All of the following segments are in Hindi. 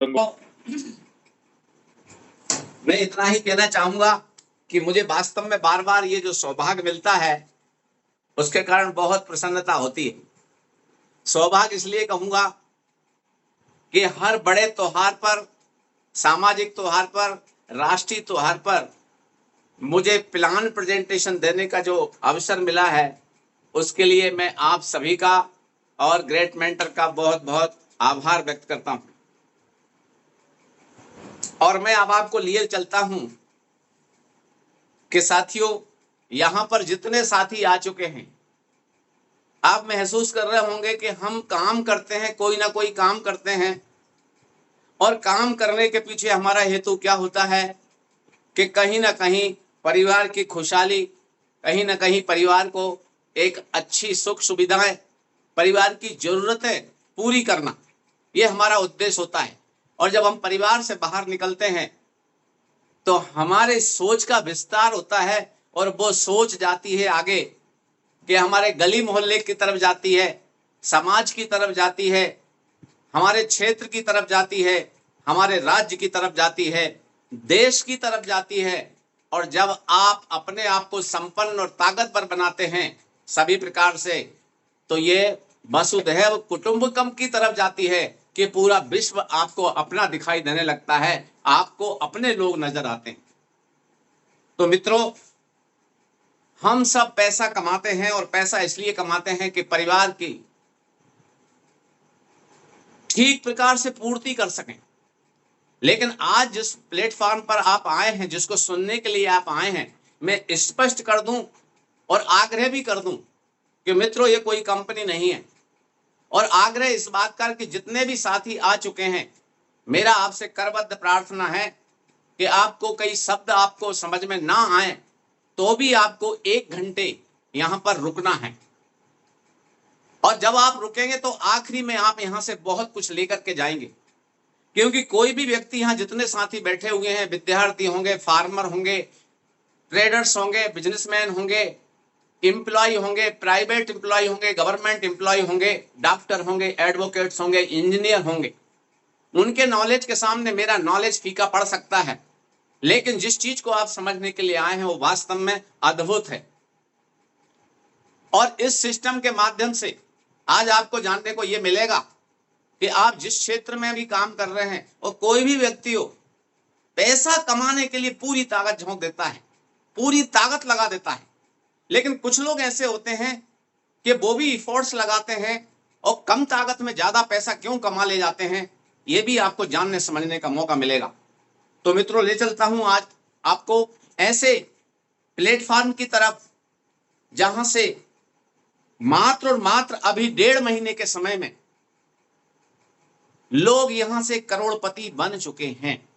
तो मैं इतना ही कहना चाहूंगा कि मुझे वास्तव में बार बार ये जो सौभाग्य मिलता है उसके कारण बहुत प्रसन्नता होती है। सौभाग्य इसलिए कहूंगा कि हर बड़े त्योहार पर, सामाजिक त्योहार पर, राष्ट्रीय त्योहार पर मुझे प्लान प्रेजेंटेशन देने का जो अवसर मिला है उसके लिए मैं आप सभी का और ग्रेट मेंटर का बहुत बहुत आभार व्यक्त करता हूं। और मैं अब आपको लिए चलता हूं कि साथियों, यहां पर जितने साथी आ चुके हैं, आप महसूस कर रहे होंगे कि हम काम करते हैं, कोई ना कोई काम करते हैं, और काम करने के पीछे हमारा हेतु क्या होता है कि कहीं ना कहीं परिवार की खुशहाली, कहीं ना कहीं परिवार को एक अच्छी सुख सुविधाएं, परिवार की जरूरतें पूरी करना, ये हमारा उद्देश्य होता है। और जब हम परिवार से बाहर निकलते हैं तो हमारे सोच का विस्तार होता है और वो सोच जाती है आगे कि हमारे गली मोहल्ले की तरफ जाती है, समाज की तरफ जाती है, हमारे क्षेत्र की तरफ जाती है, हमारे राज्य की तरफ जाती है, देश की तरफ जाती है। और जब आप अपने आप को संपन्न और ताकतवर बनाते हैं सभी प्रकार से, तो ये वसुधैव कुटुंबकम की तरफ जाती है कि पूरा विश्व आपको अपना दिखाई देने लगता है, आपको अपने लोग नजर आते हैं। तो मित्रों, हम सब पैसा कमाते हैं और पैसा इसलिए कमाते हैं कि परिवार की ठीक प्रकार से पूर्ति कर सकें। लेकिन आज जिस प्लेटफॉर्म पर आप आए हैं, जिसको सुनने के लिए आप आए हैं, मैं स्पष्ट कर दूं और आग्रह भी कर दूं कि मित्रों, ये कोई कंपनी नहीं है। और आग्रह इस बात का कि जितने भी साथी आ चुके हैं, मेरा आपसे करबद्ध प्रार्थना है कि आपको कई शब्द आपको समझ में ना आए तो भी आपको 1 घंटे यहां पर रुकना है। और जब आप रुकेंगे तो आखिरी में आप यहां से बहुत कुछ लेकर के जाएंगे। क्योंकि कोई भी व्यक्ति, यहां जितने साथी बैठे हुए हैं, विद्यार्थी होंगे, फार्मर होंगे, ट्रेडर्स होंगे, बिजनेसमैन होंगे, एम्प्लॉय होंगे, प्राइवेट एम्प्लॉय होंगे, गवर्नमेंट एम्प्लॉय होंगे, डॉक्टर होंगे, एडवोकेट्स होंगे, इंजीनियर होंगे, उनके नॉलेज के सामने मेरा नॉलेज फीका पड़ सकता है। लेकिन जिस चीज को आप समझने के लिए आए हैं वो वास्तव में अद्भुत है। और इस सिस्टम के माध्यम से आज आपको जानने को यह मिलेगा कि आप जिस क्षेत्र में भी काम कर रहे हैं, और कोई भी व्यक्ति हो, पैसा कमाने के लिए पूरी ताकत झोंक देता है, पूरी ताकत लगा देता है। लेकिन कुछ लोग ऐसे होते हैं कि वो भी इफोर्ट्स लगाते हैं और कम ताकत में ज्यादा पैसा क्यों कमा ले जाते हैं, ये भी आपको जानने समझने का मौका मिलेगा। तो मित्रों, ले चलता हूं आज आपको ऐसे प्लेटफॉर्म की तरफ जहां से मात्र और मात्र अभी 1.5 महीने के समय में लोग यहां से करोड़पति बन चुके हैं।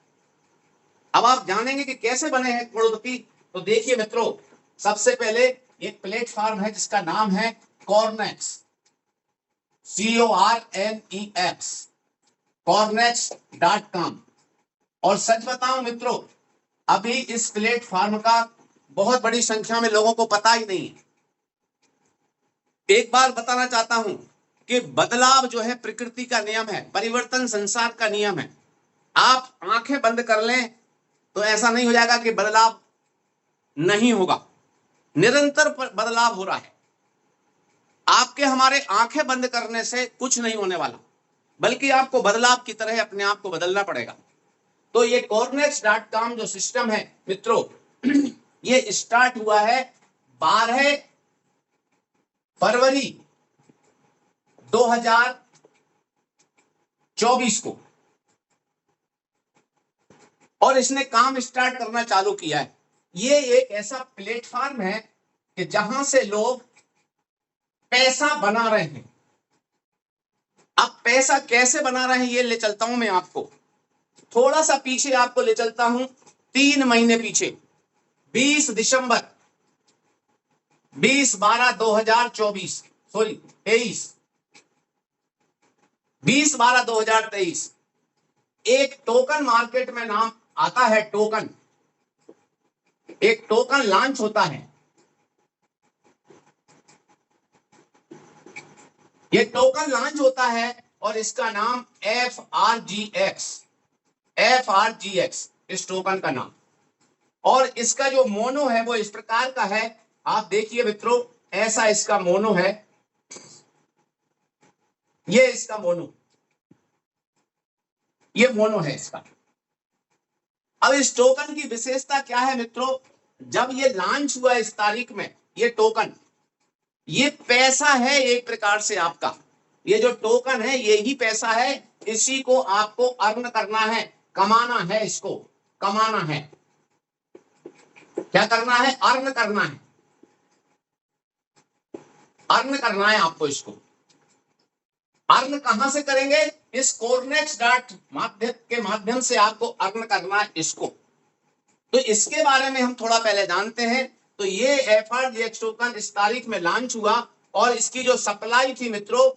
अब आप जानेंगे कि कैसे बने हैं करोड़पति। तो देखिए मित्रों, सबसे पहले एक प्लेटफॉर्म है जिसका नाम है कॉर्नेक्स, CORNEX, cornex.com। और सच बताऊं मित्रों, अभी इस प्लेटफॉर्म का बहुत बड़ी संख्या में लोगों को पता ही नहीं है। एक बार बताना चाहता हूं कि बदलाव जो है प्रकृति का नियम है, परिवर्तन संसार का नियम है। आप आंखें बंद कर लें तो ऐसा नहीं हो जाएगा कि बदलाव नहीं होगा, निरंतर बदलाव हो रहा है। आपके हमारे आंखें बंद करने से कुछ नहीं होने वाला, बल्कि आपको बदलाव की तरह अपने आप को बदलना पड़ेगा। तो ये cornex.com जो सिस्टम है मित्रों, ये स्टार्ट हुआ है 12 फरवरी 2024 को, और इसने काम स्टार्ट करना चालू किया है। ये एक ऐसा प्लेटफॉर्म है कि जहां से लोग पैसा बना रहे हैं। अब पैसा कैसे बना रहे हैं ये ले चलता हूं मैं आपको, थोड़ा सा पीछे आपको ले चलता हूं, 3 महीने पीछे। 20 दिसंबर 20/12/2024, सॉरी 20/12/2023, एक टोकन मार्केट में नाम आता है, टोकन, एक टोकन लॉन्च होता है। ये टोकन लॉन्च होता है और इसका नाम FRGX, FRGX इस टोकन का नाम। और इसका जो मोनो है वो इस प्रकार का है, आप देखिए मित्रों, ऐसा इसका मोनो है, ये इसका मोनो, ये मोनो है इसका। अब इस टोकन की विशेषता क्या है मित्रों, जब ये लॉन्च हुआ इस तारीख में, ये टोकन, ये पैसा है एक प्रकार से आपका, ये जो टोकन है ये ही पैसा है, इसी को आपको अर्न करना है, कमाना है, इसको कमाना है। क्या करना है? अर्न करना है, अर्न करना है आपको इसको। अर्न कहां से करेंगे? इस कोरनेक्स डॉट माध्यम के माध्यम से आपको अर्न करना है इसको। तो इसके बारे में हम थोड़ा पहले जानते हैं। तो ये FRGX टोकन इस तारीख में लॉन्च हुआ और इसकी जो सप्लाई थी मित्रों,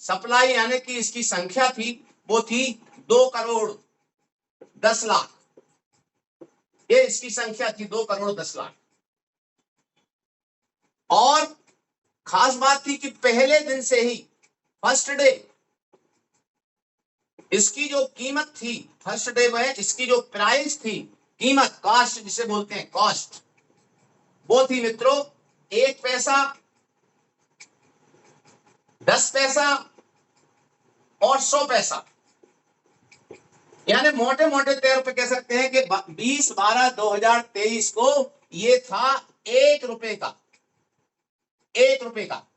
सप्लाई यानी कि इसकी संख्या थी वो थी 2,10,00,000। ये इसकी संख्या थी 2,10,00,000। और खास बात थी कि पहले दिन से ही, फर्स्ट डे, इसकी जो कीमत थी, फर्स्ट डे में इसकी जो प्राइस थी, कीमत, कॉस्ट जिसे बोलते हैं, कॉस्ट, वो थी मित्रों 1 पैसा, 10 पैसा और 100 पैसा। यानी मोटे मोटे तौर पे कह सकते हैं कि 20/12/2023 को ये था 1 रुपए का, 1 रुपए का।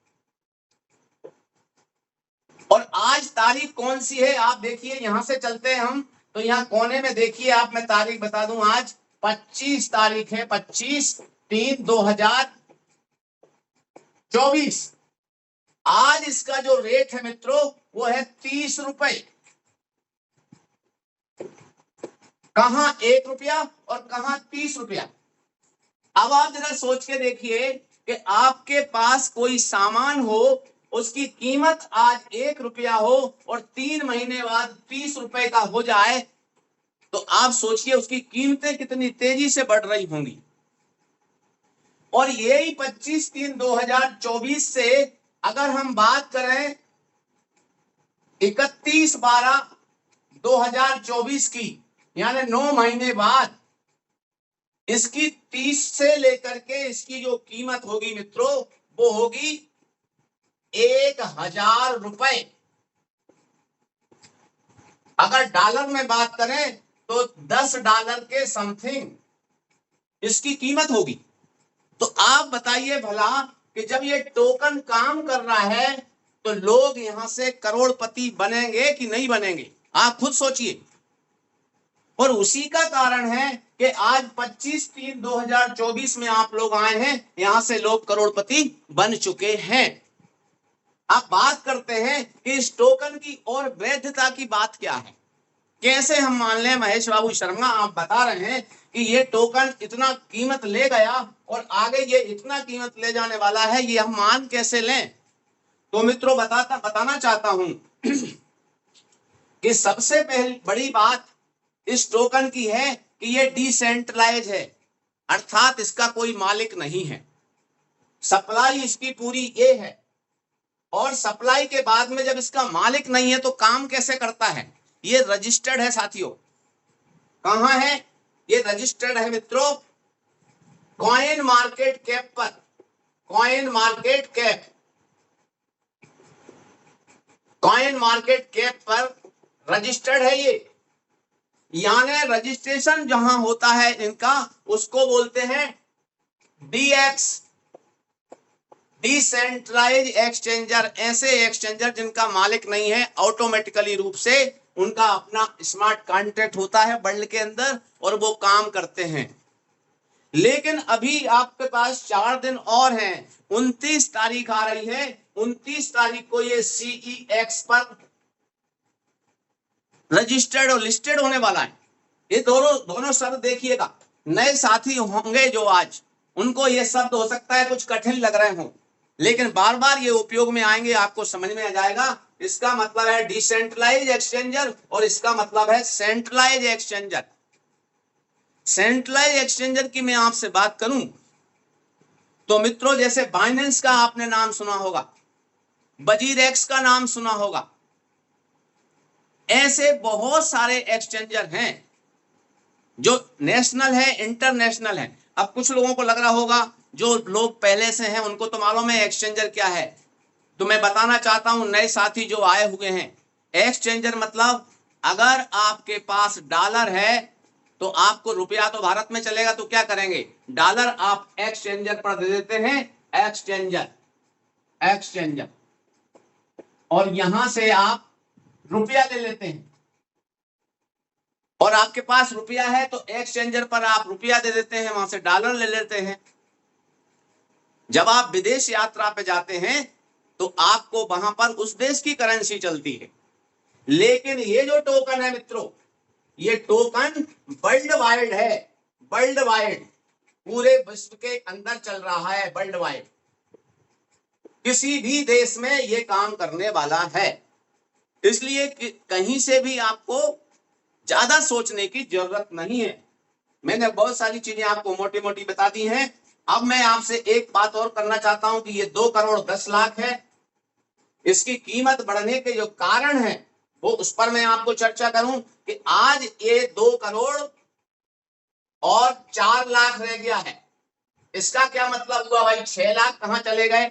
और आज तारीख कौन सी है आप देखिए, यहां से चलते हैं हम, तो यहां कोने में देखिए आप, मैं तारीख बता दूं, आज 25 तारीख है, 25/3/2024। आज इसका जो रेट है मित्रों वो है 30 रुपए। कहां 1 रुपया और कहां 30 रुपया। अब आप जरा सोच के देखिए कि आपके पास कोई सामान हो, उसकी कीमत आज 1 रुपया हो और 3 महीने बाद 30 रुपए का हो जाए, तो आप सोचिए उसकी कीमतें कितनी तेजी से बढ़ रही होंगी। और यही 25/3/2024 से अगर हम बात करें 31/12/2024 की, यानी 9 महीने बाद, इसकी 30 से लेकर के इसकी जो कीमत होगी मित्रों वो होगी 1,000 रुपए। अगर डॉलर में बात करें तो $10 के समथिंग इसकी कीमत होगी। तो आप बताइए भला कि जब ये टोकन काम कर रहा है तो लोग यहां से करोड़पति बनेंगे कि नहीं बनेंगे? आप खुद सोचिए। और उसी का कारण है कि आज 25/3/2024 में आप लोग आए हैं, यहां से लोग करोड़पति बन चुके हैं। अब बात करते हैं कि इस टोकन की और वैधता की बात क्या है, कैसे हम मान लें। महेश बाबू शर्मा आप बता रहे हैं कि ये टोकन इतना कीमत ले गया और आगे ये इतना कीमत ले जाने वाला है, ये हम मान कैसे लें? तो मित्रों बताना चाहता हूं कि सबसे पहली बड़ी बात इस टोकन की है कि ये डिसेंट्रलाइज है, अर्थात इसका कोई मालिक नहीं है। सप्लाई इसकी पूरी ये है, और सप्लाई के बाद में जब इसका मालिक नहीं है तो काम कैसे करता है? ये रजिस्टर्ड है साथियों। कहां है ये रजिस्टर्ड है मित्रों? कॉइन मार्केट कैप पर, coin market cap, coin market cap पर रजिस्टर्ड है ये। यानी रजिस्ट्रेशन जहां होता है इनका, उसको बोलते हैं DX, डिसेंट्रलाइज एक्सचेंजर। ऐसे एक्सचेंजर जिनका मालिक नहीं है, ऑटोमेटिकली रूप से उनका अपना स्मार्ट कॉन्ट्रैक्ट होता है वर्ल्ड के अंदर और वो काम करते हैं। लेकिन अभी आपके पास 4 दिन और हैं, 29 तारीख आ रही है, 29 तारीख को ये CEX पर रजिस्टर्ड और लिस्टेड होने वाला है। ये दोनों शब्द देखिएगा, नए साथी होंगे जो आज, उनको ये शब्द हो सकता है कुछ कठिन लग रहे हों, लेकिन बार बार ये उपयोग में आएंगे, आपको समझ में आ जाएगा। इसका मतलब है डिसेंट्रलाइज एक्सचेंजर और इसका मतलब है सेंट्रलाइज एक्सचेंजर। सेंट्रलाइज एक्सचेंजर की मैं आपसे बात करूं तो मित्रों, जैसे बाइनेंस का आपने नाम सुना होगा, बजीरेक्स का नाम सुना होगा, ऐसे बहुत सारे एक्सचेंजर हैं जो नेशनल है, इंटरनेशनल है। अब कुछ लोगों को लग रहा होगा, जो लोग पहले से हैं उनको तो मालूम है एक्सचेंजर क्या है, तो मैं बताना चाहता हूं नए साथी जो आए हुए हैं, एक्सचेंजर मतलब अगर आपके पास डॉलर है तो आपको रुपया तो भारत में चलेगा, तो क्या करेंगे, डॉलर आप एक्सचेंजर पर दे देते हैं, एक्सचेंजर, एक्सचेंजर, और यहां से आप रुपया ले लेते हैं। और आपके पास रुपया है तो एक्सचेंजर पर आप रुपया दे देते हैं, वहां से डॉलर ले लेते हैं। जब आप विदेश यात्रा पे जाते हैं तो आपको वहां पर उस देश की करेंसी चलती है। लेकिन ये जो टोकन है मित्रों, ये टोकन वर्ल्ड वाइड है, वर्ल्ड वाइड, पूरे विश्व के अंदर चल रहा है, वर्ल्ड वाइड, किसी भी देश में ये काम करने वाला है। इसलिए कहीं से भी आपको ज्यादा सोचने की जरूरत नहीं है। मैंने बहुत सारी चीजें आपको मोटी मोटी बता दी हैं। अब मैं आपसे एक बात और करना चाहता हूं कि ये 2,10,00,000 है, इसकी कीमत बढ़ने के जो कारण है वो उस पर मैं आपको चर्चा करूं कि आज ये 2,04,00,000 रह गया है। इसका क्या मतलब हुआ भाई, 6,00,000 कहां चले गए,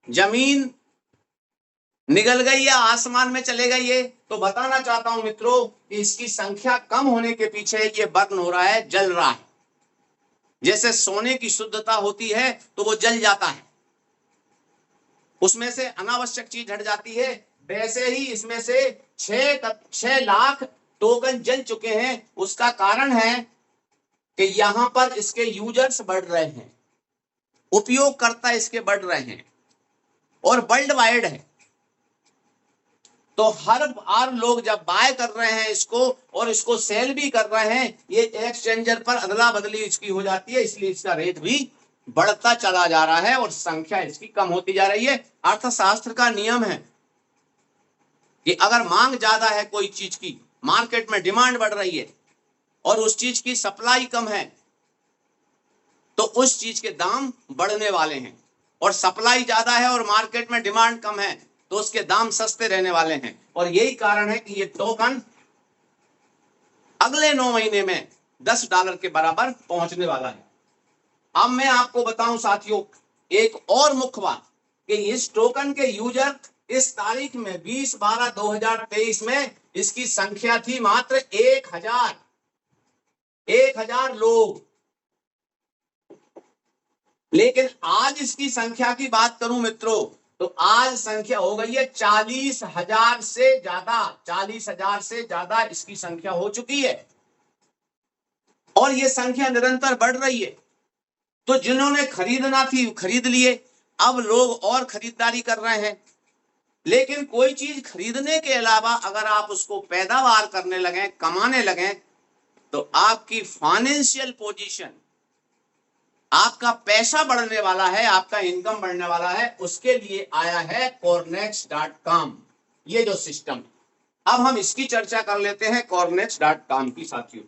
जमीन निगल गई या आसमान में चले गए? ये तो बताना चाहता हूं मित्रों कि इसकी संख्या कम होने के पीछे ये बर्न हो रहा है, जल रहा है। जैसे सोने की शुद्धता होती है तो वो जल जाता है, उसमें से अनावश्यक चीज हट जाती है, वैसे ही इसमें से 6,00,000 टोकन जल चुके हैं। उसका कारण है कि यहां पर इसके यूजर्स बढ़ रहे हैं, उपयोगकर्ता इसके बढ़ रहे हैं, और वर्ल्ड वाइड है। तो हर बार लोग जब बाय कर रहे हैं इसको और इसको सेल भी कर रहे हैं, ये एक्सचेंजर पर अदला बदली इसकी हो जाती है, इसलिए इसका रेट भी बढ़ता चला जा रहा है और संख्या इसकी कम होती जा रही है। अर्थशास्त्र का नियम है कि अगर मांग ज्यादा है कोई चीज की, मार्केट में डिमांड बढ़ रही है और उस चीज की सप्लाई कम है, तो उस चीज के दाम बढ़ने वाले हैं। और सप्लाई ज्यादा है और मार्केट में डिमांड कम है तो उसके दाम सस्ते रहने वाले हैं। और यही कारण है कि ये टोकन अगले 9 महीने में $10 के बराबर पहुंचने वाला है। अब मैं आपको बताऊं साथियों एक और मुख्य बात कि इस टोकन के यूजर इस तारीख में 20/12/2023 में इसकी संख्या थी मात्र 1,000 लोग। लेकिन आज इसकी संख्या की बात करूं मित्रों तो आज संख्या हो गई है 40,000 से ज्यादा, 40,000 से ज्यादा इसकी संख्या हो चुकी है और ये संख्या निरंतर बढ़ रही है। तो जिन्होंने खरीदना थी खरीद लिए, अब लोग और खरीदारी कर रहे हैं। लेकिन कोई चीज खरीदने के अलावा अगर आप उसको पैदावार करने लगे, कमाने लगे, तो आपकी फाइनेंशियल पोजीशन, आपका पैसा बढ़ने वाला है, आपका इनकम बढ़ने वाला है। उसके लिए आया है Corenex.com, ये जो सिस्टम। अब हम इसकी चर्चा कर लेते हैं Corenex.com की साथियों।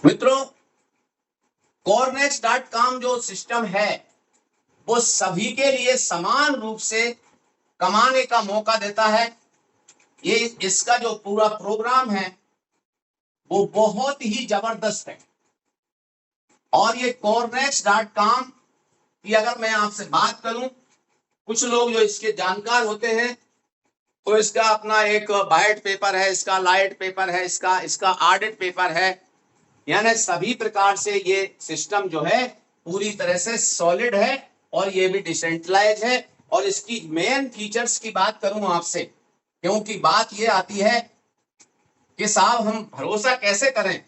मित्रों Corenex.com जो सिस्टम है वो सभी के लिए समान रूप से कमाने का मौका देता है। ये इसका जो पूरा प्रोग्राम है वो बहुत ही जबरदस्त है। और ये Corenex.com की अगर मैं आपसे बात करूं, कुछ लोग जो इसके जानकार होते हैं तो इसका अपना एक वाइट पेपर है, इसका लाइट पेपर है, इसका ऑडिट पेपर है। यानी सभी प्रकार से ये सिस्टम जो है पूरी तरह से सॉलिड है और ये भी डिसेंट्रलाइज है। और इसकी मेन फीचर्स की बात करूं आपसे, क्योंकि बात ये आती है कि साहब हम भरोसा कैसे करें,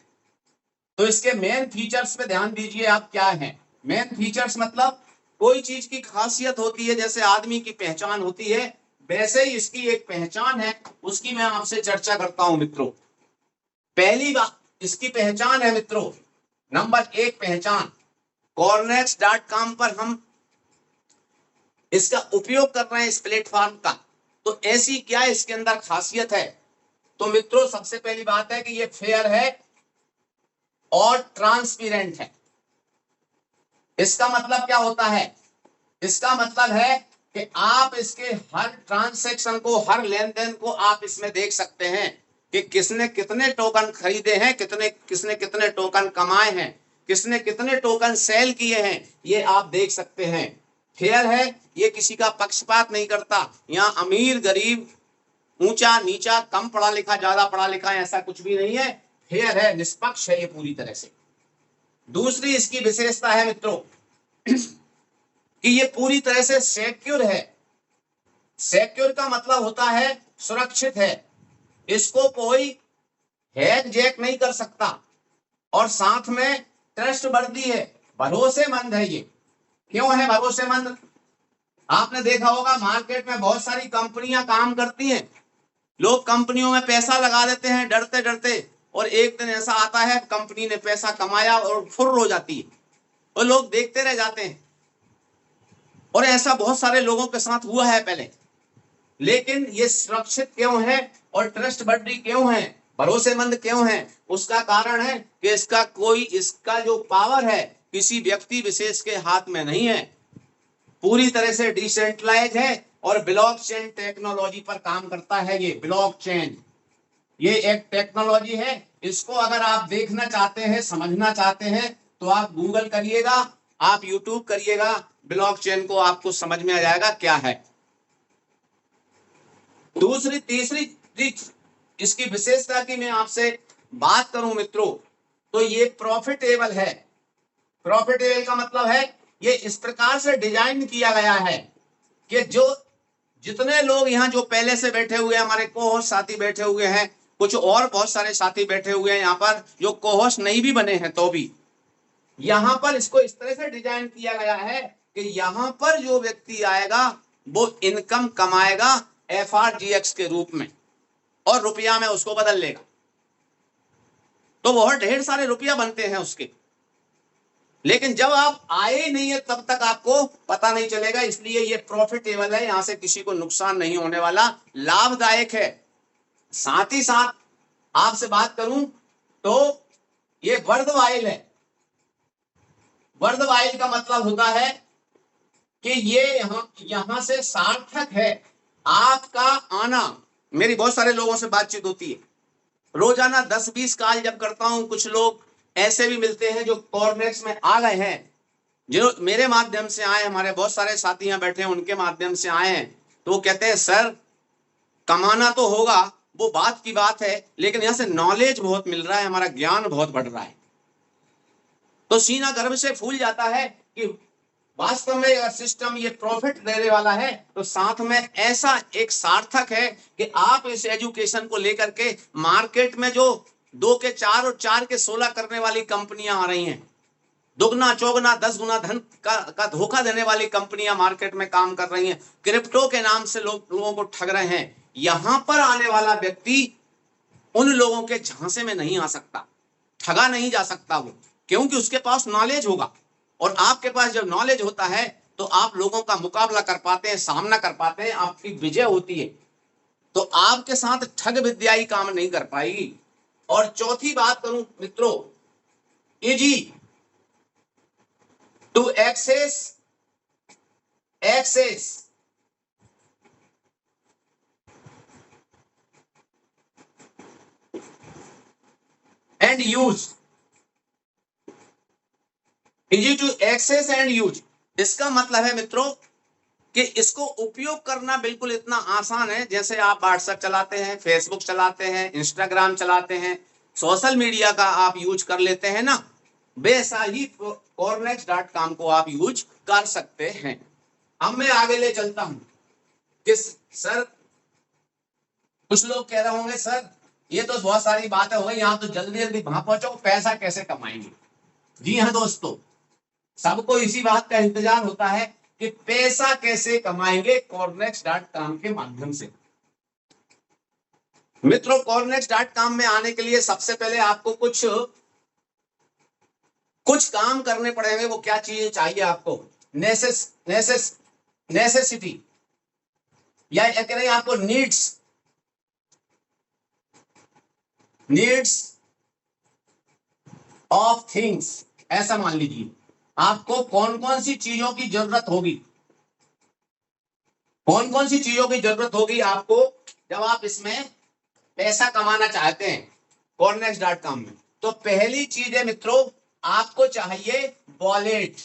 तो इसके मेन फीचर्स पे ध्यान दीजिए आप क्या है। मेन फीचर्स मतलब कोई चीज की खासियत होती है, जैसे आदमी की पहचान होती है, वैसे ही इसकी एक पहचान है, उसकी मैं आपसे चर्चा करता हूं मित्रों। पहली बात इसकी पहचान है मित्रों, नंबर 1 पहचान, Corenex.com पर हम इसका उपयोग कर रहे हैं इस प्लेटफॉर्म का, तो ऐसी क्या इसके अंदर खासियत है? तो मित्रों सबसे पहली बात है कि ये फेयर है और ट्रांसपेरेंट है। इसका मतलब क्या होता है? इसका मतलब है कि आप इसके हर ट्रांसैक्शन को, हर लेन देन को आप इसमें देख सकते हैं कि किसने कितने टोकन खरीदे हैं, किसने कितने टोकन कमाए हैं, किसने कितने टोकन सेल किए हैं, ये आप देख सकते हैं। फेयर है, ये किसी का पक्षपात नहीं करता। यहाँ अमीर गरीब, ऊंचा नीचा, कम पढ़ा लिखा ज्यादा पढ़ा लिखा, ऐसा कुछ भी नहीं है। फेयर है, निष्पक्ष है ये पूरी तरह से। दूसरी इसकी विशेषता है मित्रों कि ये पूरी तरह से सिक्योर है। सिक्योर का मतलब होता है सुरक्षित है, इसको कोई हैक जैक नहीं कर सकता, और साथ में ट्रस्टवर्दी है, भरोसेमंद है। ये क्यों है भरोसेमंद? आपने देखा होगा मार्केट में बहुत सारी कंपनियां काम करती हैं, लोग कंपनियों में पैसा लगा देते हैं डरते डरते, और एक दिन ऐसा आता है कंपनी ने पैसा कमाया और फुर्र हो जाती है, और लोग देखते रह जाते हैं। और ऐसा बहुत सारे लोगों के साथ हुआ है पहले। लेकिन ये सुरक्षित क्यों है और ट्रस्टवर्दी क्यों है, भरोसेमंद क्यों है? उसका कारण है कि इसका जो पावर है किसी व्यक्ति विशेष के हाथ में नहीं है, पूरी तरह से डिसेंट्रलाइज है और ब्लॉकचेन टेक्नोलॉजी पर काम करता है। ये ब्लॉकचेन, ये एक टेक्नोलॉजी है। इसको अगर आप देखना चाहते हैं, समझना चाहते हैं, तो आप गूगल करिएगा, आप यूट्यूब करिएगा, ब्लॉकचेन को आपको समझ में आ जाएगा क्या है। तीसरी इसकी विशेषता की मैं आपसे बात करूं मित्रों, तो ये प्रॉफिटेबल है। प्रॉफिटेबल का मतलब है ये इस प्रकार से डिजाइन किया गया है कि जो जितने लोग यहाँ जो पहले से बैठे हुए हैं, हमारे कोहोस्ट साथी बैठे हुए हैं, कुछ और बहुत सारे साथी बैठे हुए हैं यहाँ पर जो कोहोस्ट नहीं भी बने हैं, तो भी यहाँ पर इसको इस तरह से डिजाइन किया गया है कि यहाँ पर जो व्यक्ति आएगा वो इनकम कमाएगा FRGX के रूप में, और रुपया में उसको बदल लेगा, तो बहुत ढेर सारे रुपया बनते हैं उसके। लेकिन जब आप आए ही नहीं है तब तक आपको पता नहीं चलेगा, इसलिए ये प्रॉफिटेबल है, यहां से किसी को नुकसान नहीं होने वाला, लाभदायक है। साथ ही साथ आपसे बात करूं तो ये वर्धवाइल है। वर्धवाइल का मतलब होता है कि ये यहां से सार्थक है आपका आना। मेरी बहुत सारे लोगों से बातचीत होती है, रोजाना 10-20 कॉल जब करता हूं, कुछ लोग ऐसे भी मिलते हैं जो कॉर्नेक्स में आ गए हैं, जो मेरे माध्यम से आए, हमारे बहुत सारे साथी यहाँ बैठे हैं उनके माध्यम से आए हैं, तो वो कहते हैं सर कमाना तो होगा, वो बात की बात है, लेकिन यहाँ से नॉलेज बहुत मिल रहा है, हमारा ज्ञान बहुत बढ़ रहा है। तो सीना गर्व से फूल जाता है कि वास्तव में अगर सिस्टम ये प्रॉफिट देने वाला है, तो साथ में ऐसा एक सार्थक है कि आप इस एजुकेशन को लेकर के मार्केट में जो 2 के 4 और 4 के 16 करने वाली कंपनियां आ रही हैं, दुगना चौगना 10 गुना धन का धोखा देने वाली कंपनियां मार्केट में काम कर रही हैं, क्रिप्टो के नाम से लोगों को ठग रहे हैं, यहां पर आने वाला व्यक्ति उन लोगों के झांसे में नहीं आ सकता, ठगा नहीं जा सकता वो, क्योंकि उसके पास नॉलेज होगा। और आपके पास जब नॉलेज होता है तो आप लोगों का मुकाबला कर पाते हैं, सामना कर पाते हैं, आपकी विजय होती है, तो आपके साथ ठग विद्याई काम नहीं कर पाएगी। और चौथी बात करूं मित्रों, easy to access and use, easy to access and use, इसका मतलब है मित्रों कि इसको उपयोग करना बिल्कुल इतना आसान है जैसे आप व्हाट्सएप चलाते हैं, फेसबुक चलाते हैं, इंस्टाग्राम चलाते हैं, सोशल मीडिया का आप यूज कर लेते हैं ना, वैसा ही Cornex.com को आप यूज कर सकते हैं। अब मैं आगे ले चलता हूं कि सर कुछ लोग कह रहे होंगे सर ये तो बहुत सारी बातें हो गई, यहाँ तो जल्दी जल्दी वहां पहुंचो, पैसा कैसे कमाएंगे? जी हाँ दोस्तों, सबको इसी बात का इंतजार होता है कि पैसा कैसे कमाएंगे Cornex.com के माध्यम से। मित्रों Cornex.com में आने के लिए सबसे पहले आपको कुछ काम करने पड़ेंगे। वो क्या चीजें चाहिए आपको? नेसेसिटी या कह रहे हैं आपको नीड्स ऑफ थिंग्स, ऐसा मान लीजिए आपको कौन कौन सी चीजों की जरूरत होगी। कौन कौन सी चीजों की जरूरत होगी आपको जब आप इसमें पैसा कमाना चाहते हैं Corenex.com में? तो पहली चीज है मित्रों, आपको चाहिए वॉलेट।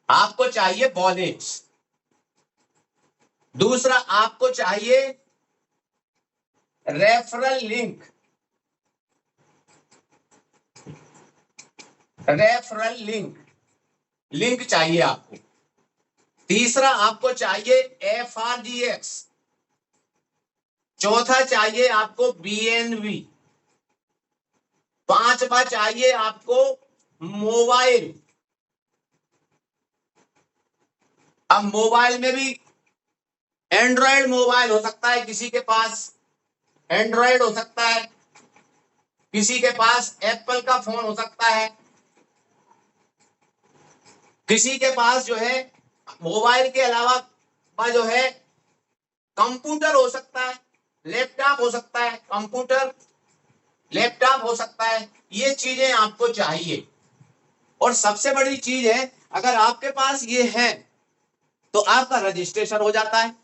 आपको चाहिए वॉलेट। दूसरा, आपको चाहिए रेफरल लिंक। रेफरल लिंक चाहिए आपको। तीसरा, आपको चाहिए FRGX। चौथा, चाहिए आपको BNB। पांचवा, चाहिए आपको मोबाइल। अब मोबाइल में भी एंड्रॉयड मोबाइल हो सकता है, किसी के पास एंड्रॉयड हो सकता है, किसी के पास एप्पल का फोन हो सकता है, किसी के पास जो है मोबाइल के अलावा जो है कंप्यूटर हो सकता है, लैपटॉप हो सकता है, कंप्यूटर लैपटॉप हो सकता है। ये चीजें आपको चाहिए। और सबसे बड़ी चीज है, अगर आपके पास ये है तो आपका रजिस्ट्रेशन हो जाता है।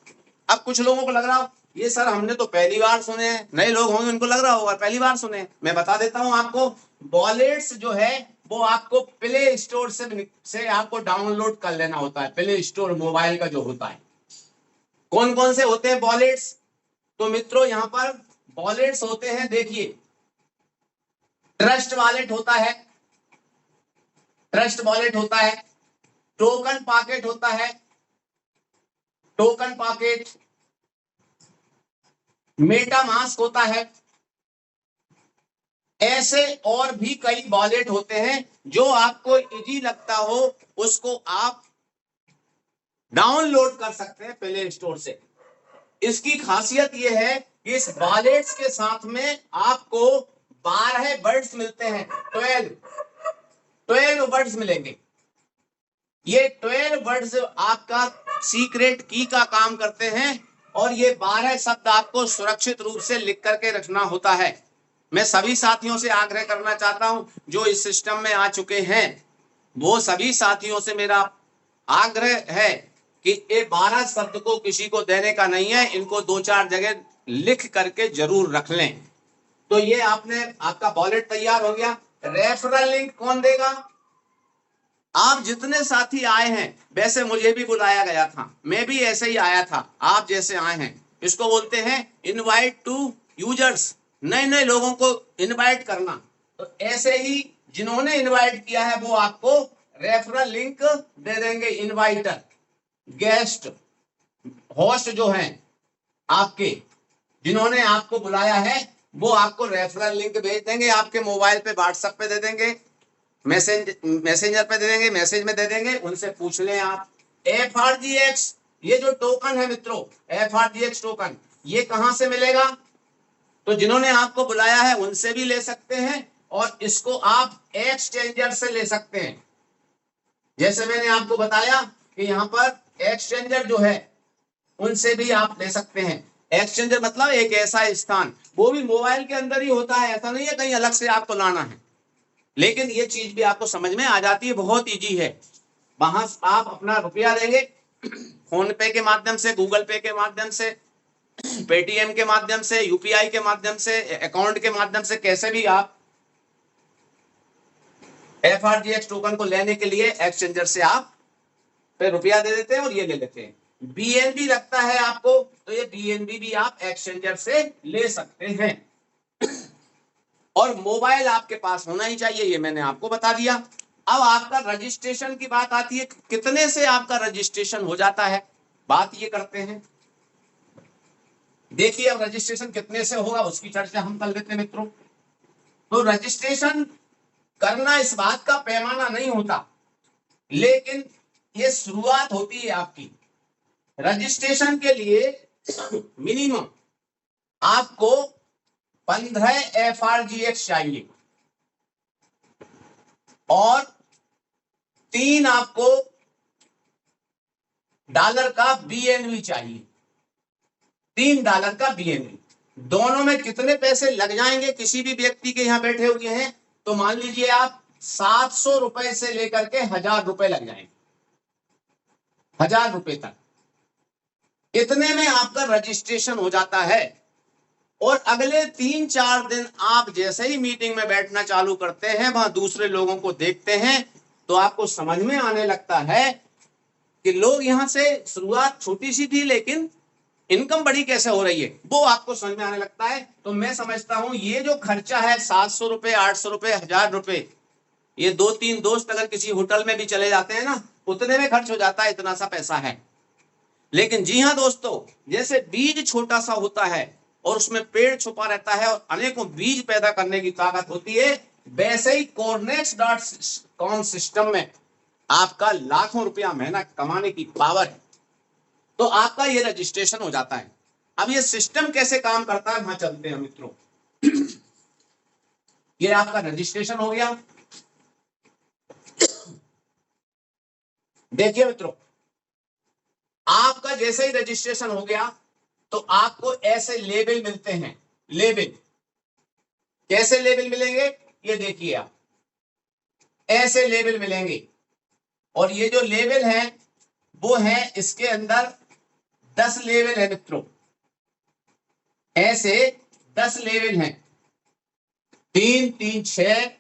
अब कुछ लोगों को लग रहा हो ये सर हमने तो पहली बार सुने हैं, नए लोग होंगे उनको लग रहा होगा पहली बार सुने हैं। मैं बता देता हूं आपको, वॉलेट्स जो है वो आपको प्ले स्टोर से आपको डाउनलोड कर लेना होता है। प्ले स्टोर मोबाइल का जो होता है। कौन कौन से होते हैं वॉलेट्स? तो मित्रों यहां पर वॉलेट्स होते हैं, देखिए, ट्रस्ट वॉलेट होता है, ट्रस्ट वॉलेट होता है, टोकन पॉकेट होता है, टोकन पॉकेट, मेटामास्क होता है। ऐसे और भी कई वॉलेट होते हैं, जो आपको इजी लगता हो उसको आप डाउनलोड कर सकते हैं प्ले स्टोर से। इसकी खासियत यह है कि इस वॉलेट्स के साथ में आपको 12 वर्ड्स मिलते हैं। 12 वर्ड्स मिलेंगे। ये 12 वर्ड्स आपका सीक्रेट की का काम करते हैं और ये 12 शब्द आपको सुरक्षित रूप से लिख करके रखना होता है। मैं सभी साथियों से आग्रह करना चाहता हूं जो इस सिस्टम में आ चुके हैं, वो सभी साथियों से मेरा आग्रह है कि ये 12 शब्द को किसी को देने का नहीं है, इनको 2-4 जगह लिख करके जरूर रख लें। तो ये आपका वॉलेट तैयार हो गया। रेफरल लिंक कौन देगा? आप जितने साथी आए हैं, वैसे मुझे भी बुलाया गया था, मैं भी ऐसे ही आया था, आप जैसे आए हैं। इसको बोलते हैं इनवाइट टू यूजर्स, नए नए लोगों को इनवाइट करना। तो ऐसे ही जिन्होंने इनवाइट किया है वो आपको रेफरल लिंक दे देंगे। इनवाइटर, गेस्ट, होस्ट जो हैं आपके, जिन्होंने आपको बुलाया है, वो आपको रेफरल लिंक भेज देंगे, आपके मोबाइल पे व्हाट्सएप पे दे देंगे, मैसेंजर पे दे देंगे, मैसेज में दे देंगे, उनसे पूछ लें आप। FRGX, ये जो टोकन है मित्रों, FRGX टोकन, ये कहां से मिलेगा? तो जिन्होंने आपको बुलाया है उनसे भी ले सकते हैं और इसको आप एक्सचेंजर से ले सकते हैं। जैसे मैंने आपको बताया कि यहां पर एक्सचेंजर जो है उनसे भी आप ले सकते हैं। एक्सचेंजर मतलब एक ऐसा स्थान, वो भी मोबाइल के अंदर ही होता है, ऐसा नहीं है कहीं अलग से आपको लाना है। लेकिन ये चीज भी आपको समझ में आ जाती है, बहुत इजी है। वहां आप अपना रुपया देंगे, फोन पे के माध्यम से, गूगल पे के माध्यम से, पेटीएम के माध्यम से, यूपीआई के माध्यम से, अकाउंट के माध्यम से, कैसे भी आप FRGX टोकन को लेने के लिए एक्सचेंजर से आप पे रुपया दे देते हैं और ये ले लेते हैं। BNB लगता है आपको, तो ये BNB भी आप एक्सचेंजर से ले सकते हैं। और मोबाइल आपके पास होना ही चाहिए, ये मैंने आपको बता दिया। अब आपका रजिस्ट्रेशन की बात आती है, कितने से आपका रजिस्ट्रेशन हो जाता है, बात ये करते हैं। देखिए अब रजिस्ट्रेशन कितने से होगा उसकी चर्चा हम कर लेते हैं मित्रों। तो रजिस्ट्रेशन करना इस बात का पैमाना नहीं होता, लेकिन ये शुरुआत होती है आपकी। रजिस्ट्रेशन के लिए मिनिमम आपको 15 FRGX चाहिए और 3 आपको डॉलर का BNB चाहिए। $3 का BNB। दोनों में कितने पैसे लग जाएंगे किसी भी व्यक्ति के यहां बैठे हुए हैं, तो मान लीजिए आप 700 रुपए से लेकर के 1000 रुपए लग जाएंगे। ₹1000 तक, इतने में आपका रजिस्ट्रेशन हो जाता है। और अगले 3-4 दिन आप जैसे ही मीटिंग में बैठना चालू करते हैं, वहां दूसरे लोगों को देखते हैं, तो आपको समझ में आने लगता है कि लोग यहां से शुरुआत छोटी सी थी लेकिन इनकम बड़ी कैसे हो रही है, वो आपको समझ में आने लगता है। तो मैं समझता हूं ये जो खर्चा है ₹700, ₹800, ₹1000, ये 2-3 दोस्त अगर किसी होटल में भी चले जाते हैं ना, उतने में खर्च हो जाता है, इतना सा पैसा है। लेकिन जी हाँ दोस्तों, जैसे बीज छोटा सा होता है और उसमें पेड़ छुपा रहता है और अनेकों बीज पैदा करने की ताकत होती है, वैसे ही Coornex.com सिस्टम में आपका लाखों रुपया महीना कमाने की पावर है। तो आपका ये रजिस्ट्रेशन हो जाता है। अब ये सिस्टम कैसे काम करता है, वहां चलते हैं मित्रों। ये आपका रजिस्ट्रेशन हो गया। देखिए मित्रों, आपका जैसे ही रजिस्ट्रेशन हो गया तो आपको ऐसे लेबल मिलते हैं। लेबल कैसे लेबल मिलेंगे, ये देखिए आप, ऐसे लेबल मिलेंगे। और ये जो लेबल है वो है, इसके अंदर 10 लेवल है मित्रों, ऐसे 10 लेवल हैं, 3, 3, 6,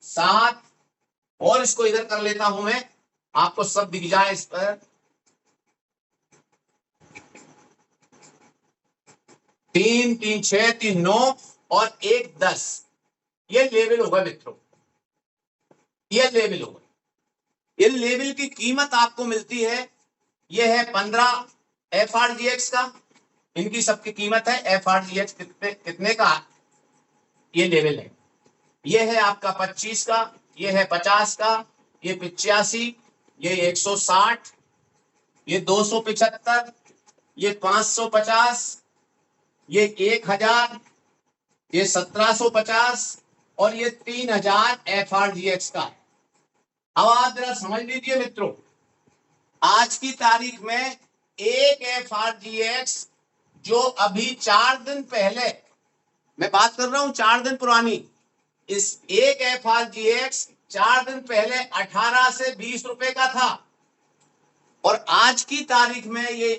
7, और इसको इधर कर लेता हूं मैं, आपको सब दिख जाए इस पर। 3, 3, 6, 3, 9 और 1, 10, ये लेवल होगा मित्रों, ये लेवल होगा। ये लेवल की कीमत आपको मिलती है, ये है 15 FRGX का, इनकी सबकी कीमत है। FRGX कितने का, ये लेवल है। ये है आपका 25 का, ये है 50 का, ये 85, ये 160, ये 275, ये 550, ये 1000, ये 1750 और ये 3000 FRGX का। अब आप जरा समझ लीजिए मित्रों, आज की तारीख में एक FRGX जो अभी 4 दिन पहले, मैं बात कर रहा हूं 4 दिन पुरानी, इस एक FRGX 4 दिन पहले 18 से 20 रुपए का था, और आज की तारीख में ये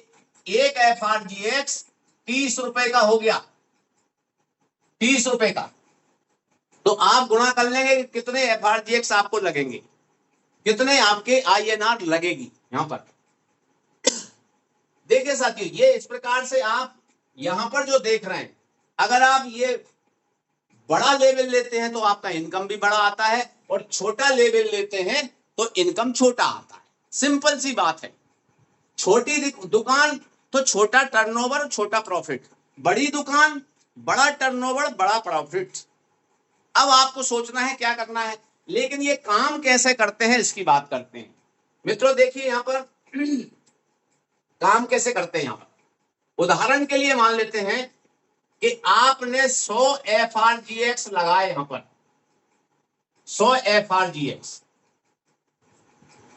एक FRGX 30 रुपए का हो गया, 30 रुपए का। तो आप गुणा कर लेंगे कि कितने FRGX आपको लगेंगे, कितने आपके INR लगेगी यहां पर। देखिए साथियों, ये इस प्रकार से आप यहां पर जो देख रहे हैं, अगर आप ये बड़ा लेवल लेते हैं तो आपका इनकम भी बड़ा आता है, और छोटा लेवल लेते हैं तो इनकम छोटा आता है। सिंपल सी बात है। छोटी दुकान तो छोटा टर्नओवर, छोटा प्रॉफिट, बड़ी दुकान बड़ा टर्नओवर, बड़ा प्रॉफिट। अब आपको सोचना है क्या करना है, लेकिन ये काम कैसे करते हैं इसकी बात करते हैं मित्रों। देखिए यहां पर काम कैसे करते हैं। यहां पर उदाहरण के लिए मान लेते हैं कि आपने 100 FRGX लगाए, यहां पर 100 FRGX,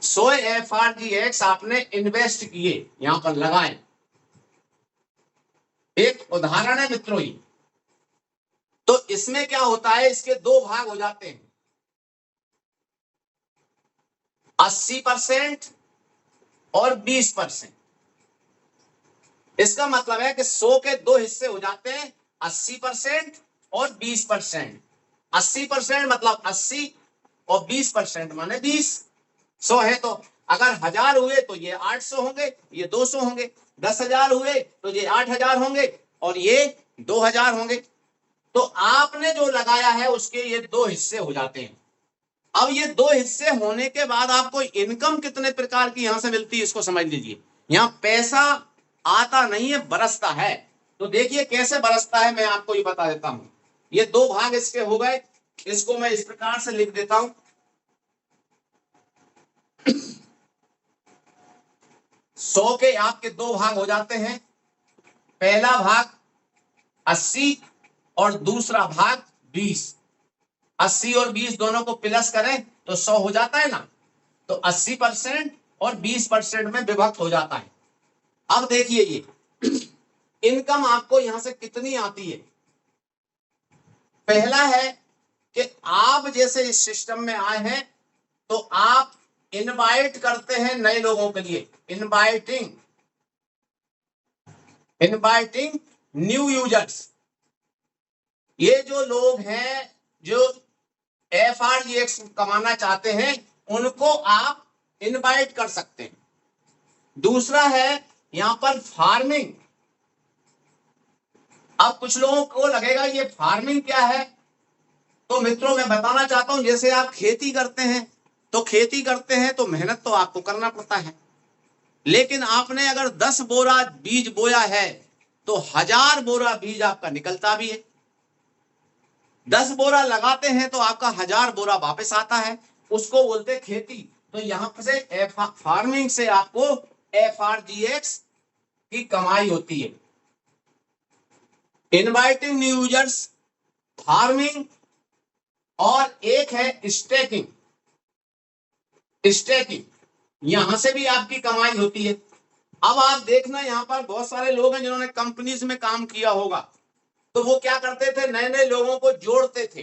100 FRGX आपने इन्वेस्ट किए, यहां पर लगाए। एक उदाहरण है मित्रों ये। तो इसमें क्या होता है, इसके दो भाग हो जाते हैं, 80% और 20%। इसका मतलब है कि 100 के दो हिस्से हो जाते हैं, 80% और 20%। 80% मतलब 80 और 20% माने 20। 100 है तो अगर 1000 हुए तो ये 800 होंगे, ये 200 होंगे। 10,000 हुए तो ये 8000 होंगे और ये 2000 होंगे। तो आपने जो लगाया है उसके ये दो हिस्से हो जाते हैं। अब ये दो हिस्से होने के बाद आपको इनकम कितने प्रकार की यहां से मिलती है, इसको समझ लीजिए। यहां पैसा आता नहीं है, बरसता है। तो देखिए कैसे बरसता है, मैं आपको ये बता देता हूं। ये दो भाग इसके हो गए, इसको मैं इस प्रकार से लिख देता हूं। 100 के आपके दो भाग हो जाते हैं, पहला भाग 80 और दूसरा भाग 20। 80 और 20 दोनों को प्लस करें तो 100 हो जाता है ना। तो 80% और 20% में विभक्त हो जाता है। अब देखिए ये इनकम आपको यहां से कितनी आती है। पहला है कि आप जैसे इस सिस्टम में आए हैं तो आप इनवाइट करते हैं नए लोगों के लिए, इनवाइटिंग न्यू यूजर्स। ये जो लोग हैं जो FRGX कमाना चाहते हैं उनको आप इनवाइट कर सकते हैं। दूसरा है यहां पर फार्मिंग। अब कुछ लोगों को लगेगा ये फार्मिंग क्या है, तो मित्रों मैं बताना चाहता हूं, जैसे आप खेती करते हैं तो मेहनत तो आपको करना पड़ता है, लेकिन आपने अगर 10 बोरा बीज बोया है तो 1000 बोरा बीज आपका निकलता भी है। 10 बोरा लगाते हैं तो आपका 1000 बोरा वापस आता है, उसको बोलते खेती। तो यहां से फार्मिंग से आपको FRGX की कमाई होती है। इनवाइटिंग न्यू यूजर्स, फार्मिंग, और एक है स्टेकिंग। यहां से भी आपकी कमाई होती है। अब आप देखना यहां पर बहुत सारे लोग हैं जिन्होंने कंपनीज में काम किया होगा, तो वो क्या करते थे, नए नए लोगों को जोड़ते थे।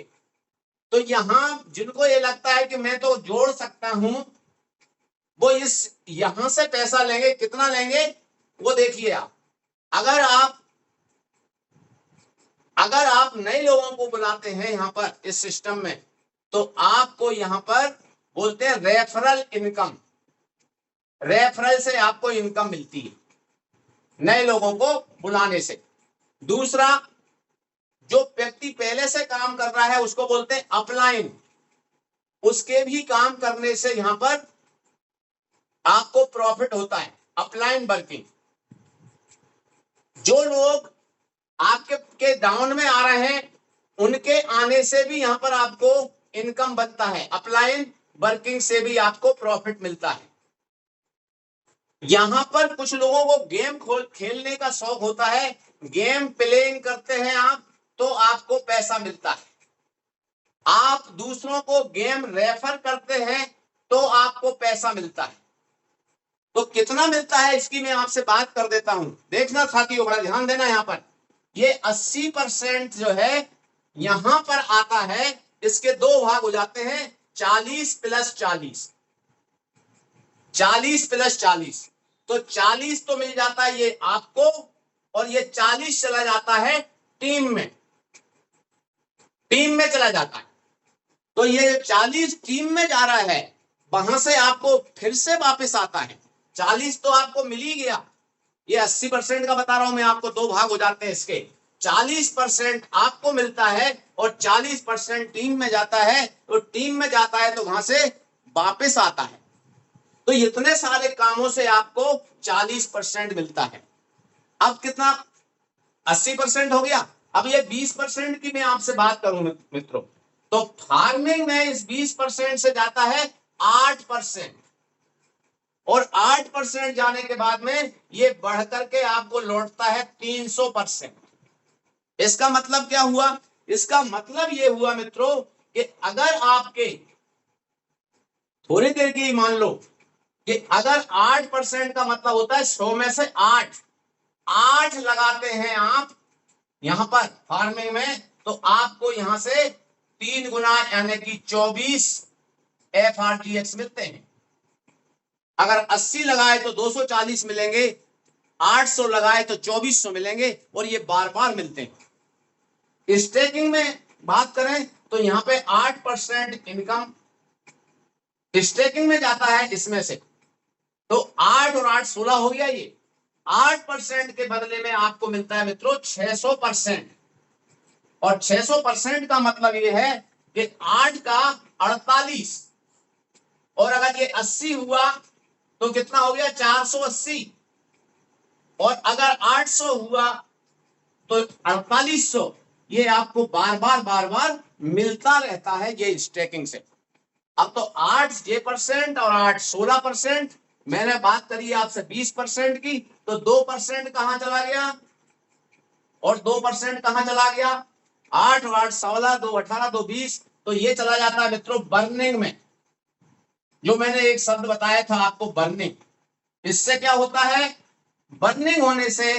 तो यहां जिनको ये लगता है कि मैं तो जोड़ सकता हूं, वो इस यहां से पैसा लेंगे। कितना लेंगे वो देखिए आप। अगर आप नए लोगों को बुलाते हैं यहां पर इस सिस्टम में, तो आपको यहां पर बोलते हैं रेफरल इनकम। रेफरल से आपको इनकम मिलती है नए लोगों को बुलाने से। दूसरा, जो व्यक्ति पहले से काम कर रहा है उसको बोलते हैं अपलाइन। उसके भी काम करने से यहां पर आपको प्रॉफिट होता है, अपलाइन वर्किंग। जो लोग आपके डाउन में आ रहे हैं उनके आने से भी यहां पर आपको इनकम बनता है, अपलाइन वर्किंग से भी आपको प्रॉफिट मिलता है। यहां पर कुछ लोगों को गेम खेलने का शौक होता है, गेम प्लेइंग करते हैं आप तो आपको पैसा मिलता है। आप दूसरों को गेम रेफर करते हैं तो आपको पैसा मिलता है। तो कितना मिलता है इसकी मैं आपसे बात कर देता हूं। देखना साथियों, बड़ा ध्यान देना। यहां पर ये 80% जो है यहां पर आता है, इसके दो भाग हो जाते हैं, 40 + 40। 40 + 40 तो 40 तो मिल जाता है ये आपको, और ये 40 चला जाता है टीम में चला जाता है। तो ये 40 टीम में जा रहा है, वहां से आपको फिर से वापस आता है। 40 तो आपको मिल ही गया, ये 80% का बता रहा हूं मैं आपको, दो भाग हो जाते हैं इसके। 40% आपको मिलता है और 40% टीम में जाता है। तो टीम में जाता है तो वहां से वापस आता है। तो इतने सारे कामों से आपको 40% मिलता है। अब कितना, 80% हो गया। अब ये 20% की मैं आपसे बात करूं मित्रों, तो फार्मिंग में इस 20% से जाता है 8%, और 8% जाने के बाद में ये बढ़ करके आपको लौटता है 300%। इसका मतलब क्या हुआ? इसका मतलब ये हुआ मित्रों कि अगर आपके थोड़ी देर की मान लो कि अगर 8% का मतलब होता है 100 में से 8 लगाते हैं आप यहां पर फार्मिंग में, तो आपको यहां से 3 गुना यानी कि 24 FRGX मिलते हैं। अगर 80 लगाए तो 240 मिलेंगे, 800 लगाए तो 2400 मिलेंगे, और ये बार बार मिलते हैं। स्टेकिंग में बात करें तो यहां पे 8% इनकम स्टेकिंग में जाता है इसमें से, तो 8 और 8 16 हो गया। ये 8% के बदले में आपको मिलता है मित्रों 600%, और 600% का मतलब ये है कि 8 का 48, और अगर ये 80 हुआ तो कितना हो गया 480, और अगर 800 हुआ तो 4800। ये आपको बार बार मिलता रहता है ये स्टेकिंग से। अब तो 8% और 8 16%, मैंने बात करी आपसे 20% की, तो 2% कहां चला गया और 2% कहां चला गया? 8 और 8 16, 2 18, 2 20, तो ये चला जाता है मित्रों बर्निंग में। जो मैंने एक शब्द बताया था आपको, बर्निंग। इससे क्या होता है? बर्निंग होने से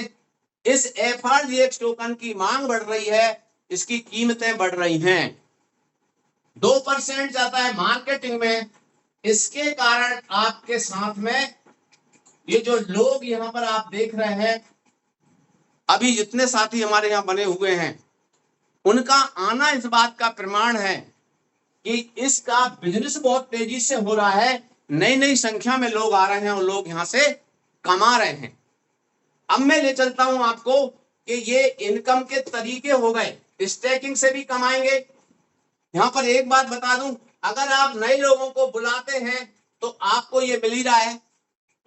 इस FRGX टोकन की मांग बढ़ रही है, इसकी कीमतें बढ़ रही हैं। 2% जाता है मार्केटिंग में, इसके कारण आपके साथ में ये जो लोग यहां पर आप देख रहे हैं, अभी जितने साथी हमारे यहां बने हुए हैं, उनका आना इस बात का प्रमाण है कि इसका बिजनेस बहुत तेजी से हो रहा है। नई नई संख्या में लोग आ रहे हैं और लोग यहां से कमा रहे हैं। अब मैं ले चलता हूं आपको कि ये इनकम के तरीके हो गए। स्टेकिंग से भी कमाएंगे। यहां पर एक बात बता दूं, अगर आप नए लोगों को बुलाते हैं तो आपको ये मिल ही रहा है,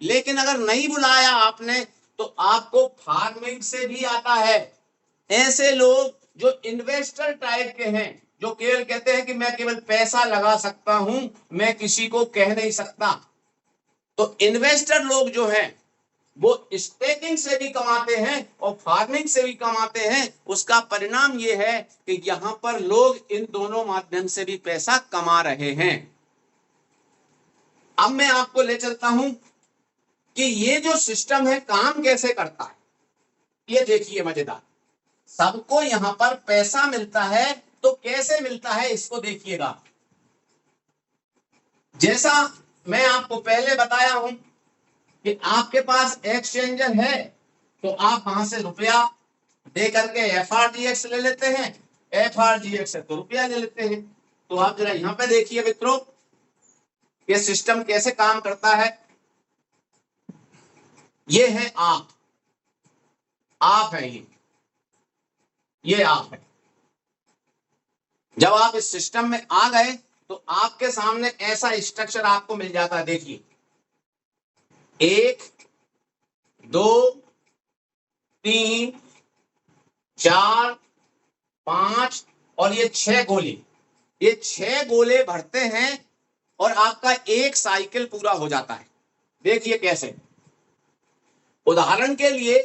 लेकिन अगर नहीं बुलाया आपने तो आपको फार्मिंग से भी आता है। ऐसे लोग जो इन्वेस्टर टाइप के हैं, जो केवल कहते हैं कि मैं केवल पैसा लगा सकता हूं, मैं किसी को कह नहीं सकता, तो इन्वेस्टर लोग जो हैं वो स्टेकिंग से भी कमाते हैं और फार्मिंग से भी कमाते हैं। उसका परिणाम ये है कि यहां पर लोग इन दोनों माध्यम से भी पैसा कमा रहे हैं। अब मैं आपको ले चलता हूं कि ये जो सिस्टम है काम कैसे करता है। ये देखिए मजेदार, सबको यहां पर पैसा मिलता है, तो कैसे मिलता है इसको देखिएगा। जैसा मैं आपको पहले बताया हूं कि आपके पास एक्सचेंजर है, तो आप वहां से रुपया दे करके FRGX ले लेते हैं, FRGX से तो रुपया ले लेते हैं। तो आप जरा यहां पे देखिए मित्रों, ये सिस्टम कैसे काम करता है। ये है आप है, ये आप है। जब आप इस सिस्टम में आ गए तो आपके सामने ऐसा स्ट्रक्चर आपको मिल जाता है। देखिए 1 2 3 4 5 और ये 6 गोले, ये 6 गोले भरते हैं और आपका एक साइकिल पूरा हो जाता है। देखिए कैसे, उदाहरण के लिए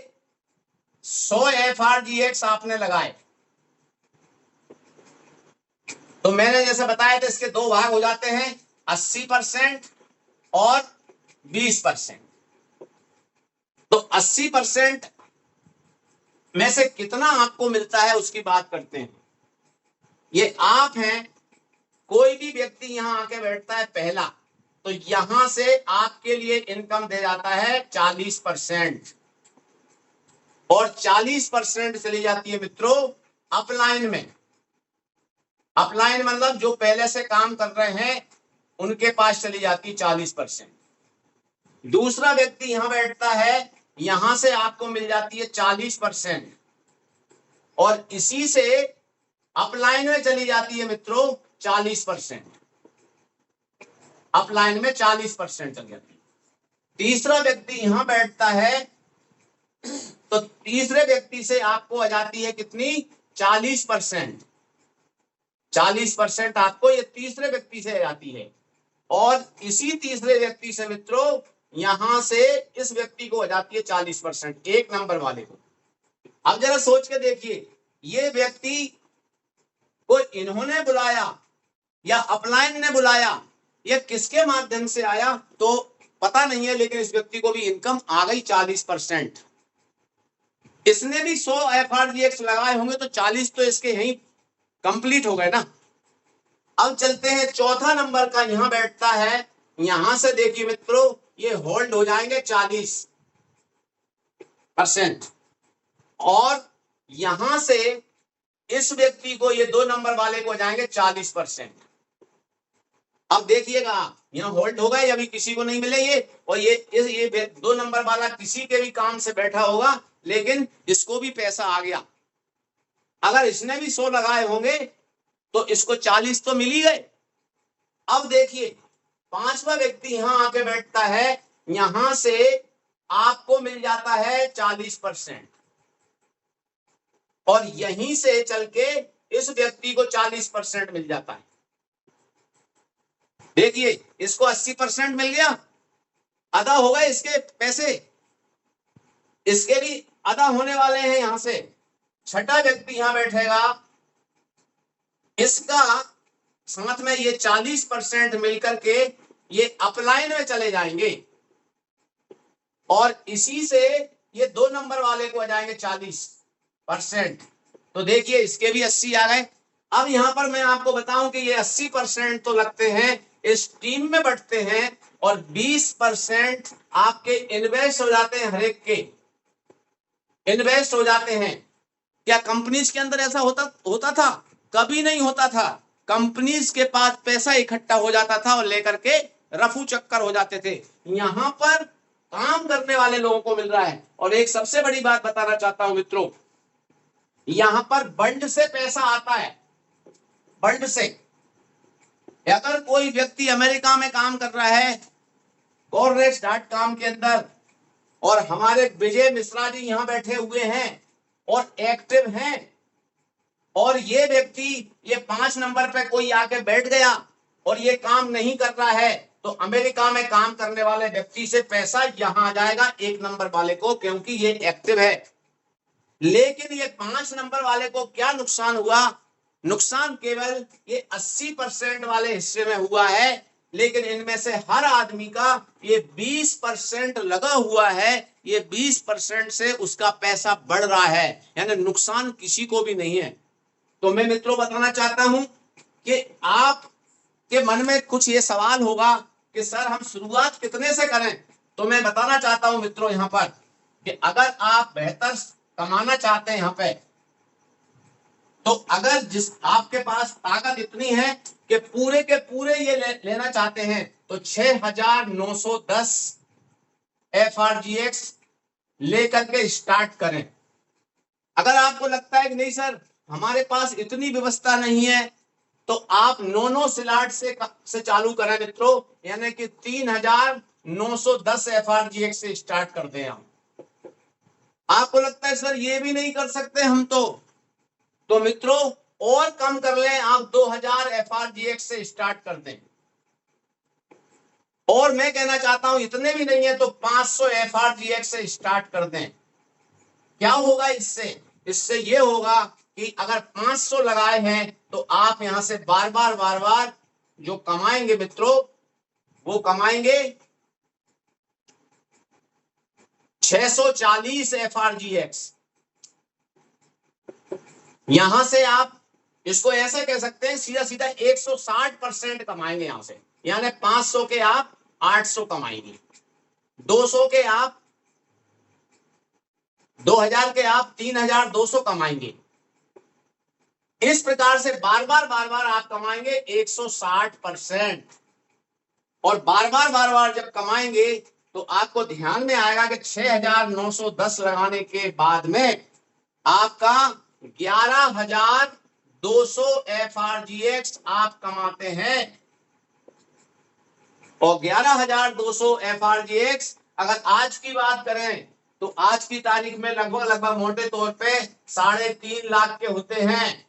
100 FRGX आपने लगाए, तो मैंने जैसे बताया था इसके दो भाग हो जाते हैं, 80% और 20%। तो 80% में से कितना आपको मिलता है उसकी बात करते हैं। ये आप हैं, कोई भी व्यक्ति यहां आके बैठता है पहला, तो यहां से आपके लिए इनकम दे जाता है 40%, और 40% चली जाती है मित्रों अपलाइन में। अपलाइन मतलब जो पहले से काम कर रहे हैं उनके पास चली जाती है 40%। दूसरा व्यक्ति यहां बैठता है, यहां से आपको मिल जाती है 40%, और इसी से अपलाइन में चली जाती है मित्रों 40%। अपलाइन में 40% चल जाती है। तीसरा व्यक्ति यहां बैठता है, तो तीसरे व्यक्ति से आपको आ जाती है कितनी, 40%। 40% आपको ये तीसरे व्यक्ति से आ जाती है, और इसी तीसरे व्यक्ति से मित्रों यहां से इस व्यक्ति को आ जाती है 40%, एक नंबर वाले को। अब जरा सोच के देखिए, ये व्यक्ति को इन्होंने बुलाया या अपलाइन ने बुलाया, या किसके माध्यम से आया तो पता नहीं है, लेकिन इस व्यक्ति को भी इनकम आ गई 40%। इसने भी 100 FRGX लगाए होंगे, तो 40 तो इसके यहीं कंप्लीट हो गए ना। अब चलते हैं, चौथा नंबर का यहां बैठता है, यहां से देखिए मित्रों ये होल्ड हो जाएंगे 40%, और यहां से इस व्यक्ति को, ये 2 नंबर वाले को जाएंगे 40%। अब देखिएगा यहां होल्ड हो गए, अभी किसी को नहीं मिले ये, और ये 2 नंबर वाला किसी के भी काम से बैठा होगा, लेकिन इसको भी पैसा आ गया। अगर इसने भी 100 लगाए होंगे तो इसको 40 तो मिल ही गए। अब देखिए पांचवा व्यक्ति यहां आके बैठता है, यहां से आपको मिल जाता है 40%, और यहीं से चल के इस व्यक्ति को 40% मिल जाता है। देखिए इसको 80% मिल गया, आधा हो गए इसके पैसे, इसके भी आधा होने वाले हैं यहां से। छठा व्यक्ति यहां बैठेगा, इसका साथ में ये 40% मिलकर के ये अपलाइन में चले जाएंगे, और इसी से ये 2 नंबर वाले को आ जाएंगे 40%। तो देखिए इसके भी 80 आ गए। अब यहां पर मैं आपको बताऊं कि ये 80% तो लगते हैं, इस टीम में बढ़ते हैं और 20% आपके इन्वेस्ट हो जाते हैं, हर एक के इन्वेस्ट हो जाते हैं। क्या कंपनीज के अंदर ऐसा होता था? कभी नहीं होता था। कंपनीज के पास पैसा इकट्ठा हो जाता था और लेकर के रफू चक्कर हो जाते थे। यहां पर काम करने वाले लोगों को मिल रहा है। और एक सबसे बड़ी बात बताना चाहता हूं मित्रों, यहां पर बंड से पैसा आता है, बंड से। अगर कोई व्यक्ति अमेरिका में काम कर रहा है Correlates.com के अंदर, और हमारे विजय मिश्रा जी यहां बैठे हुए हैं और एक्टिव हैं, और ये व्यक्ति ये 5 नंबर पे कोई आके बैठ गया और ये काम नहीं कर रहा है, तो अमेरिका में काम करने वाले व्यक्ति से पैसा यहां आ जाएगा 1 नंबर वाले को, क्योंकि ये एक्टिव है। लेकिन ये 5 नंबर वाले को क्या नुकसान हुआ? नुकसान केवल ये 80% वाले हिस्से में हुआ है, लेकिन इनमें से हर आदमी का ये 20% लगा हुआ है। ये 20% से उसका पैसा बढ़ रहा है, यानी नुकसान किसी को भी नहीं है। तो मैं मित्रों बताना चाहता हूं कि आप के मन में कुछ ये सवाल होगा कि सर हम शुरुआत कितने से करें। तो मैं बताना चाहता हूं मित्रों यहां पर कि अगर आप बेहतर कमाना चाहते हैं यहां पे, तो अगर जिस आपके पास ताकत इतनी है कि पूरे के पूरे ये लेना चाहते हैं, तो 6910 FRGX लेकर के स्टार्ट करें। अगर आपको लगता है कि नहीं सर हमारे पास इतनी व्यवस्था नहीं है, तो आप 9 स्लॉट से चालू करें मित्रों, यानी कि 3910 FRGX से स्टार्ट करते हैं हम। आपको लगता है सर ये भी नहीं कर सकते हम, तो मित्रों और कम कर लें, आप 2000 FRGX से स्टार्ट कर दें। और मैं कहना चाहता हूं इतने भी नहीं है तो 500 FRGX से स्टार्ट कर दें। क्या होगा इससे ये होगा कि अगर 500 लगाए हैं तो आप यहां से बार बार जो कमाएंगे मित्रों, वो कमाएंगे 640 FRGX। यहां से आप इसको ऐसे कह सकते हैं, सीधा सीधा 160% कमाएंगे यहां से, यानी 500 के आप 800 कमाएंगे, 200 के आप 2000 के आप 3200 कमाएंगे। इस प्रकार से बार बार आप कमाएंगे 160%। और बार बार जब कमाएंगे तो आपको ध्यान में आएगा कि 6910 लगाने के बाद में आपका 11200 FRGX आप कमाते हैं। और 11200 FRGX अगर आज की बात करें तो आज की तारीख में लगभग मोटे तौर पे 3.5 लाख के होते हैं,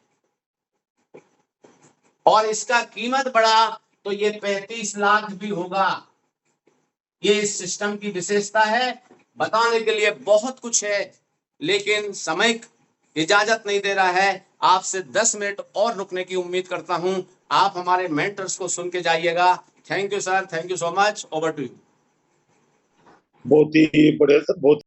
और इसका कीमत बढ़ा तो ये 35 लाख भी होगा। ये इस सिस्टम की विशेषता है। बताने के लिए बहुत कुछ है, लेकिन समय इजाजत नहीं दे रहा है। आपसे 10 मिनट और रुकने की उम्मीद करता हूं। आप हमारे मेंटर्स को सुन के जाइएगा। Thank you sir, thank you so much. Over to you. बहुत ही बढ़िया सर, बहुत